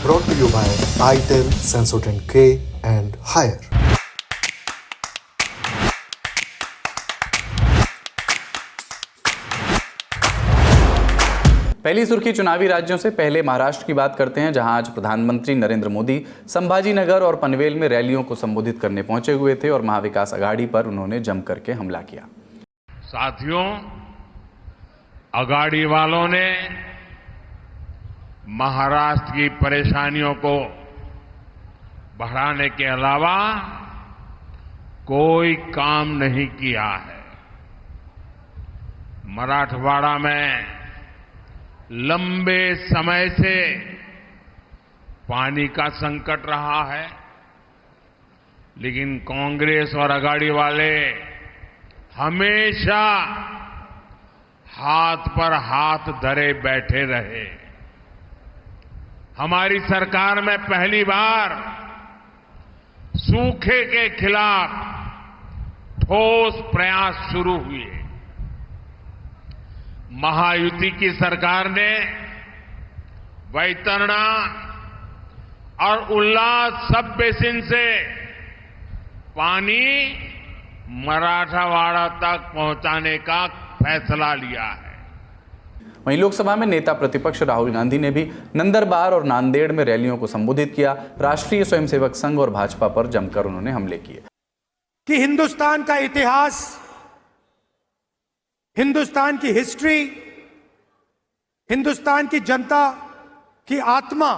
brought to you by itel, Sensodyne K and Haier. पहली सुर्खी चुनावी राज्यों से पहले महाराष्ट्र की बात करते हैं, जहां आज प्रधानमंत्री नरेंद्र मोदी संभाजी नगर और पनवेल में रैलियों को संबोधित करने पहुंचे हुए थे और महाविकास आघाड़ी पर उन्होंने जम करके हमला किया। साथियों, आघाड़ी वालों ने महाराष्ट्र की परेशानियों को बढ़ाने के अलावा कोई काम नहीं किया है। मराठवाड़ा में लंबे समय से पानी का संकट रहा है, लेकिन कांग्रेस और आघाड़ी वाले हमेशा हाथ पर हाथ धरे बैठे रहे। हमारी सरकार में पहली बार सूखे के खिलाफ ठोस प्रयास शुरू हुए। महायुति की सरकार ने वैतरणा और उल्लास सब बेसिन से पानी मराठवाड़ा तक पहुंचाने का फैसला लिया है। वहीं लोकसभा में नेता प्रतिपक्ष राहुल गांधी ने भी नंदरबार और नांदेड़ में रैलियों को संबोधित किया। राष्ट्रीय स्वयंसेवक संघ और भाजपा पर जमकर उन्होंने हमले किए। कि हिंदुस्तान का इतिहास, हिंदुस्तान की हिस्ट्री, हिंदुस्तान की जनता की आत्मा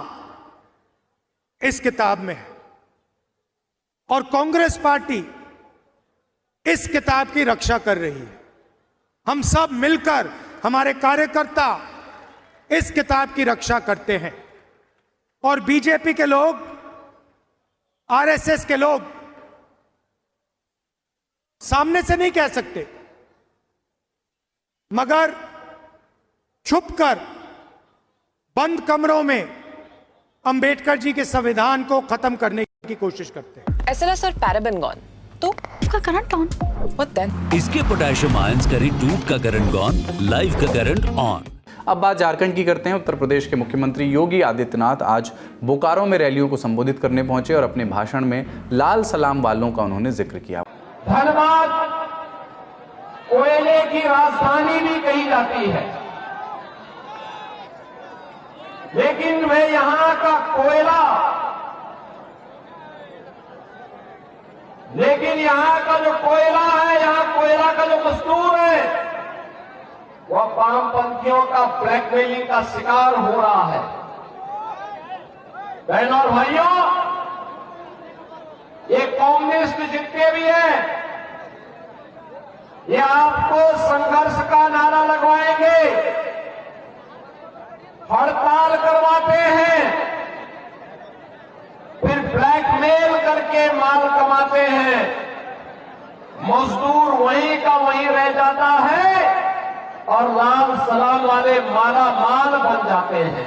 इस किताब में है और कांग्रेस पार्टी इस किताब की रक्षा कर रही है। हम सब मिलकर, हमारे कार्यकर्ता इस किताब की रक्षा करते हैं और बीजेपी के लोग, आरएसएस के लोग सामने से नहीं कह सकते, मगर छुपकर बंद कमरों में अंबेडकर जी के संविधान को खत्म करने की कोशिश करते हैं। SLS और पैराबेन गॉन, तो उसका करंट ऑन। What then? इसके पोटेशियम आयंस करें टूट का करंट गॉन, लाइव का करंट ऑन। अब बात झारखंड की करते हैं। उत्तर प्रदेश के मुख्यमंत्री योगी आदित्यनाथ आज बोकारो में रैलियों को संबोधित करने पहुंचे और अपने भाषण में लाल सलाम वालों का उन्होंने जिक्र किया। धनबाद कोयले की राजधानी भी कही जाती है, लेकिन वे यहां का कोयला, लेकिन यहां का जो कोयला है, यहां कोयला का जो मजदूर है, वह वामपंथियों का ब्लैकमेलिंग का शिकार हो रहा है। बहनों और भाइयों, ये कम्युनिस्ट जितने भी हैं, ये आपको संघर्ष का नारा लगवाएंगे, हड़ताल करवाते हैं, फिर ब्लैकमेल करके माल कमाते हैं। मजदूर वहीं का वहीं रह जाता है और लाल सलाम वाले माला माल बन जाते हैं।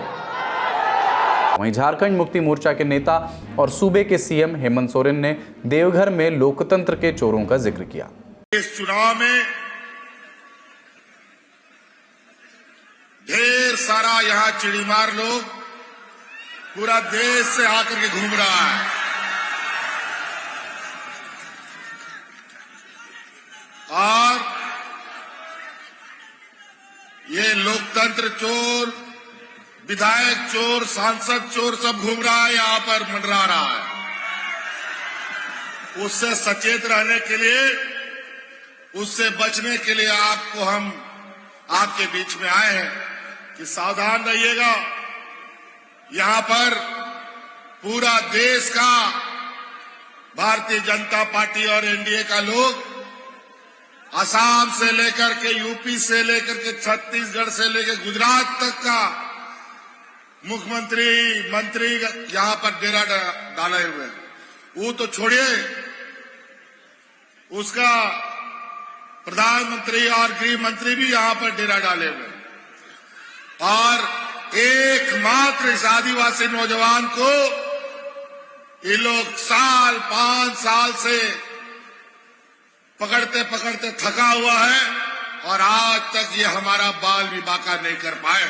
वहीं झारखंड मुक्ति मोर्चा के नेता और सूबे के सीएम हेमंत सोरेन ने देवघर में लोकतंत्र के चोरों का जिक्र किया। इस चुनाव में ढेर सारा यहां चिड़ीमार लोग पूरा देश से आकर के घूम रहा है और ये लोकतंत्र चोर, विधायक चोर, सांसद चोर सब घूम रहा है, यहां पर मंडरा रहा है। उससे सचेत रहने के लिए, उससे बचने के लिए आपको हम आपके बीच में आए हैं कि सावधान रहिएगा। यहां पर पूरा देश का भारतीय जनता पार्टी और एनडीए का लोग असम से लेकर के, यूपी से लेकर के, छत्तीसगढ़ से लेकर गुजरात तक का मुख्यमंत्री, मंत्री यहां पर डेरा डाले हुए हैं। वो तो छोड़िए, उसका प्रधानमंत्री और गृह मंत्री भी यहां पर डेरा डाले हुए और एकमात्र इस आदिवासी नौजवान को ये लोग 5 साल से पकड़ते पकड़ते थका हुआ है और आज तक ये हमारा बाल भी बाका नहीं कर पाए।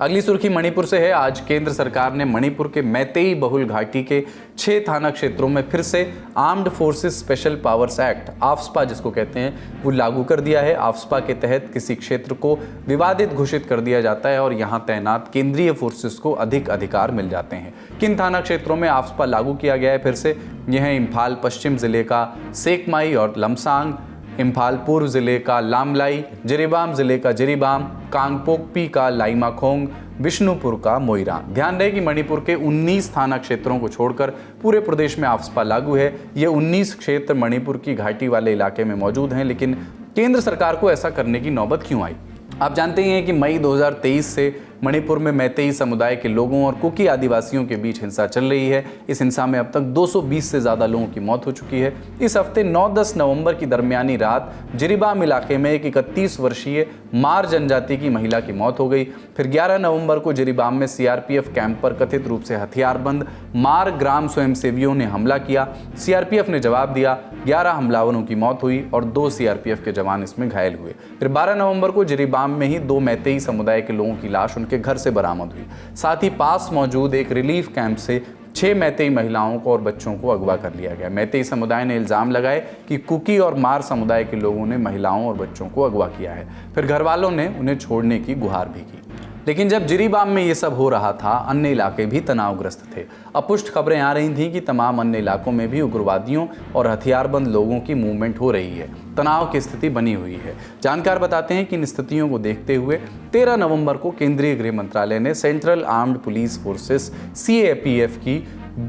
अगली सुर्खी मणिपुर से है। आज केंद्र सरकार ने मणिपुर के मैतेई बहुल घाटी के 6 थाना क्षेत्रों में फिर से armed forces special powers act AFSPA जिसको कहते हैं वो लागू कर दिया है। आफ्स्पा के तहत किसी क्षेत्र को विवादित घोषित कर दिया जाता है और यहाँ तैनात केंद्रीय फोर्सेस को अधिक अधिकार मिल जाते हैं। किन थाना क्षेत्रों में आफ्स्पा लागू किया गया है फिर से? यह है इम्फाल पश्चिम जिले का सेकमाई और लमसांग, इम्फाल पूर्व जिले का लामलाई, जिरीबाम जिले का जिरीबाम, कांगपोकपी का लाइमाखोंग, विष्णुपुर का मोइरांग। ध्यान रहे कि मणिपुर के 19 थाना क्षेत्रों को छोड़कर पूरे प्रदेश में आफ्स्पा लागू है। ये 19 क्षेत्र मणिपुर की घाटी वाले इलाके में मौजूद हैं, लेकिन केंद्र सरकार को ऐसा करने की नौबत क्यों आई? आप जानते हैं कि मई 2023 से मणिपुर में मैतेई समुदाय के लोगों और कुकी आदिवासियों के बीच हिंसा चल रही है। इस हिंसा में अब तक 220 से ज़्यादा लोगों की मौत हो चुकी है। इस हफ्ते 9-10 नवंबर की दरमियानी रात जिरीबाम इलाके में एक 31 वर्षीय मार जनजाति की महिला की मौत हो गई। फिर 11 नवंबर को जिरीबाम में सीआरपीएफ कैंप पर कथित रूप से हथियारबंद मार ग्राम स्वयंसेवियों ने हमला किया। सीआरपीएफ ने जवाब दिया। 11 हमलावरों की मौत हुई और 2 सीआरपीएफ के जवान इसमें घायल हुए। फिर 12 नवंबर को जिरीबाम में ही 2 मैतेई समुदाय के लोगों की लाश के घर से बरामद हुई। साथ ही पास मौजूद एक रिलीफ कैंप से 6 मैतेई महिलाओं को और बच्चों को अगवा कर लिया गया। मैतेई समुदाय ने इल्जाम लगाए कि कुकी और मार समुदाय के लोगों ने महिलाओं और बच्चों को अगवा किया है। फिर घर वालों ने उन्हें छोड़ने की गुहार भी की। लेकिन जब जिरीबाम में ये सब हो रहा था, अन्य इलाके भी तनावग्रस्त थे। अपुष्ट खबरें आ रही थीं कि तमाम अन्य इलाकों में भी उग्रवादियों और हथियारबंद लोगों की मूवमेंट हो रही है। तनाव की स्थिति बनी हुई है। जानकार बताते हैं कि इन स्थितियों को देखते हुए 13 नवंबर को केंद्रीय गृह मंत्रालय ने central armed police forces CAPF की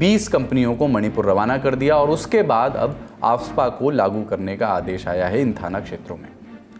20 कंपनियों को मणिपुर रवाना कर दिया और उसके बाद अब आफ्स्पा को लागू करने का आदेश आया है इन थाना क्षेत्रों में।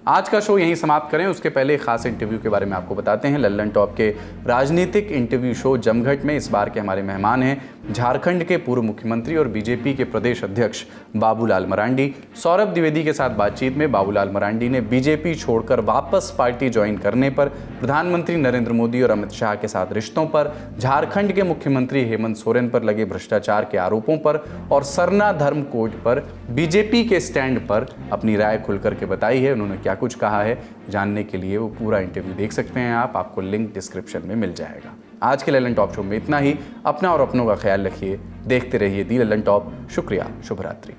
आज का शो यहीं समाप्त करें, उसके पहले एक खास इंटरव्यू के बारे में आपको बताते हैं। लल्लन टॉप के राजनीतिक इंटरव्यू शो जमघट में इस बार के हमारे मेहमान हैं झारखंड के पूर्व मुख्यमंत्री और बीजेपी के प्रदेश अध्यक्ष बाबूलाल मरांडी। सौरभ द्विवेदी के साथ बातचीत में बाबूलाल मरांडी ने बीजेपी छोड़कर वापस पार्टी ज्वाइन करने पर, प्रधानमंत्री नरेंद्र मोदी और अमित शाह के साथ रिश्तों पर, झारखंड के मुख्यमंत्री हेमंत सोरेन पर लगे भ्रष्टाचार के आरोपों पर और सरना धर्म कोड पर बीजेपी के स्टैंड पर अपनी राय खुल करके बताई है। उन्होंने क्या कुछ कहा है, जानने के लिए वो पूरा इंटरव्यू देख सकते हैं आप। आपको लिंक डिस्क्रिप्शन में मिल जाएगा। आज के लल्लन टॉप शो में इतना ही। अपना और अपनों का ख्याल रखिए। देखते रहिए दी लल्लन टॉप। शुक्रिया। शुभ रात्रि।